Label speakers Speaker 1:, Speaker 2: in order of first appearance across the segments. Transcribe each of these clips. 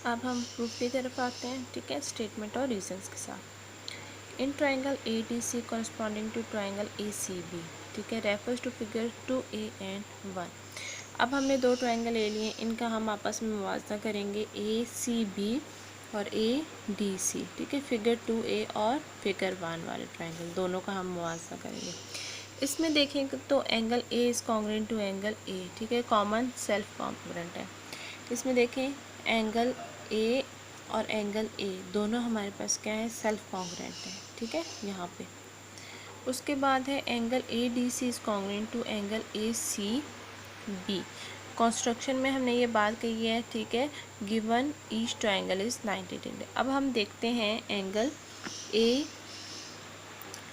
Speaker 1: अब हम प्रूफ की तरफ आते हैं, ठीक है, स्टेटमेंट और रीजंस के साथ। In triangle A D C corresponding to triangle A C B, ठीक है, refers to figure 2A and 1। अब हमने दो ट्राइंगल ले लिए, इनका हम आपस में मुवाजना करेंगे, ए सी बी और ए डी सी, ठीक है, फिगर 2A और फिगर 1 वाले ट्राइंगल दोनों का हम मुवाजना करेंगे। इसमें देखेंगे तो angle A is congruent to angle A, ठीक है, कॉमन सेल्फ कॉन्ग्रुएंट है। इसमें देखें एंगल ए और एंगल ए दोनों हमारे पास क्या है, सेल्फ कॉन्ग्रुएंट है, ठीक है, यहाँ पे। उसके बाद है angle A D C is congruent to angle A C B. Construction में हमने ये बात कही है, ठीक है, given each triangle is 90 degree. अब हम देखते हैं angle A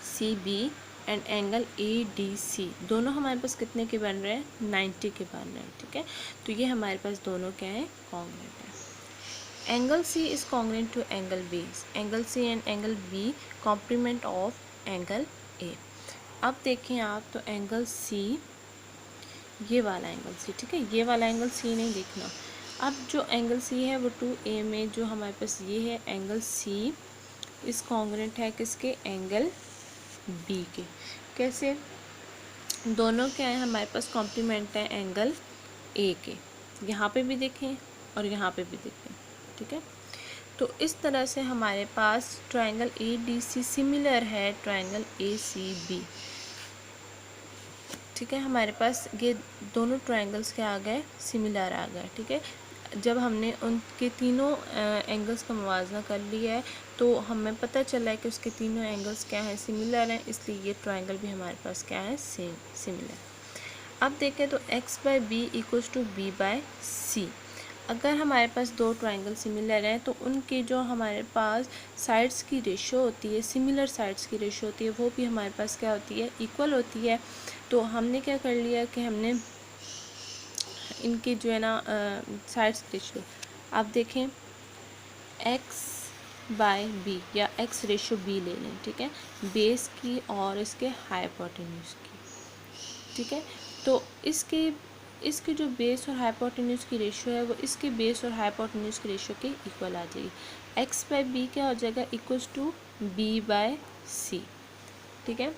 Speaker 1: C B and angle A D C दोनों हमारे पास कितने के बन रहे हैं, 90 के बन रहे हैं, ठीक है। तो ये हमारे पास दोनों क्या है, कॉन्ग्रुएंट है। Angle C is congruent to angle B, angle C and angle B complement of angle A. अब देखें आप तो एंगल सी, ये वाला एंगल सी, ठीक है, ये वाला एंगल सी नहीं देखना। अब जो एंगल सी है वो 2A में जो हमारे पास ये है एंगल सी इस कॉन्ग्रुएंट है किसके, एंगल बी के। कैसे, दोनों क्या है हमारे पास कॉम्प्लीमेंट है एंगल ए के, यहाँ पे भी देखें और यहाँ पे भी देखें, ठीक है। तो इस तरह से हमारे पास triangle A D C similar है ट्राइंगल ए सी बी, ठीक है। हमारे पास ये दोनों ट्राइंगल्स क्या आ गए, सिमिलर आ गए, ठीक है। जब हमने उनके तीनों एंगल्स का मुवाजना कर लिया है तो हमें पता चला है कि उसके तीनों एंगल्स क्या हैं, सिमिलर हैं, इसलिए ये ट्राइंगल भी हमारे पास क्या है, सेम सिमिलर। अब देखें तो x by b equals to b by c. अगर हमारे पास दो ट्राइंगल सिमिलर हैं तो उनके जो हमारे पास साइड्स की रेशो होती है, सिमिलर साइड्स की रेशो होती है, वो भी हमारे पास क्या होती है, इक्वल होती है। तो हमने क्या कर लिया कि हमने इनकी जो है ना साइड्स की रेशो, आप देखें x बाय बी या x रेशो बी ले लें, ठीक है, बेस की और इसके हाइपोटेन्यूज की, ठीक है। तो इसके जो बेस और हाइपोटेन्यूज की रेशो है वो इसके बेस और हाइपोटेन्यूज की रेशो के इक्वल आ जाएगी। x बाय बी क्या हो जाएगा, equals to b bye c, ठीक है।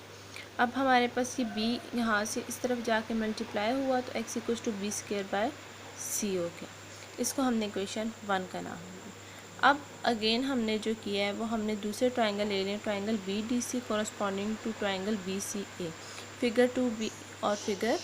Speaker 1: अब हमारे पास ये b यहाँ से इस तरफ जाके मल्टीप्लाई हुआ तो x equals to b square by c हो गया। इसको हमने इक्वेशन 1 का नाम दिया। अब अगेन हमने जो किया है वो हमने दूसरे ट्राइंगल ले लें, triangle B D C corresponding to triangle B C A, figure 2B और फिगर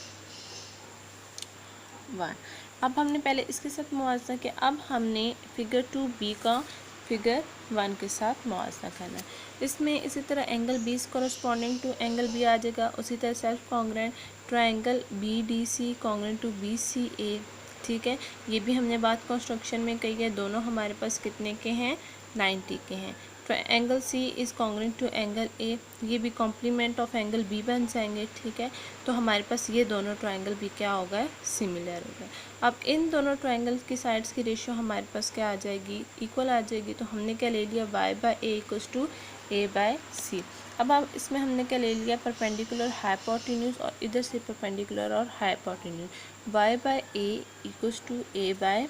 Speaker 1: 1। अब हमने पहले इसके साथ मुआवजा किया, अब हमने फिगर 2B का फिगर 1 के साथ मुआवजा करना है। इसमें इसी तरह angle B corresponding to angle B आ जाएगा, उसी तरह self congruent triangle B D C congruent to B C A, ठीक है। ये भी हमने बात कंस्ट्रक्शन में कही है, दोनों हमारे पास कितने के हैं, 90 के हैं। Angle C is congruent to angle A, ये भी कॉम्प्लीमेंट ऑफ एंगल बी बन जाएंगे, ठीक है। तो हमारे पास ये दोनों ट्राइंगल भी क्या हो गए, सिमिलर हो गए। अब इन दोनों ट्राइंगल की साइड्स की रेशियो हमारे पास क्या आ जाएगी, इक्वल आ जाएगी। तो हमने क्या ले लिया, y by a equals to a by c. अब इसमें हमने क्या ले लिया, परपेंडिकुलर हाइपोटेन्यूज और इधर से परपेंडिकुलर और hypotenuse, y by a equals to a by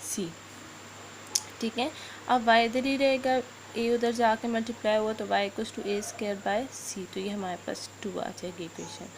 Speaker 1: c, ठीक है। अब y इधर ही रहेगा, a उधर जाके मल्टीप्लाई हुआ तो y equals to a square by c, तो ये हमारे पास 2 आ जाएगी इक्वेशन।